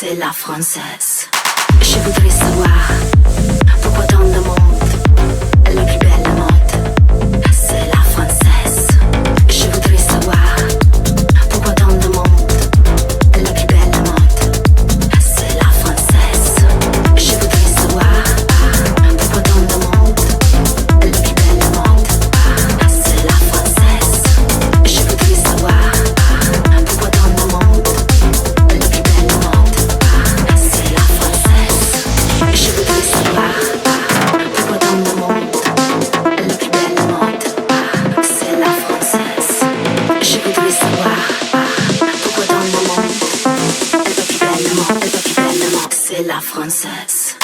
c'est la française. Je voudrais savoir pourquoi dans le monde la plus belle mode, c'est la française. Je voudrais savoir pourquoi dans le monde la plus belle mode, c'est la française. Je voudrais savoir pourquoi dans le monde la plus belle mode, c'est la française. Je voudrais savoir pourquoi dans le monde la plus belle mode, c'est la française. Je voudrais savoir pourquoi dans le monde la plus belle mode, c'est la française. Je voudrais savoir pourquoi dans le monde la plus belle mode, c'est la française.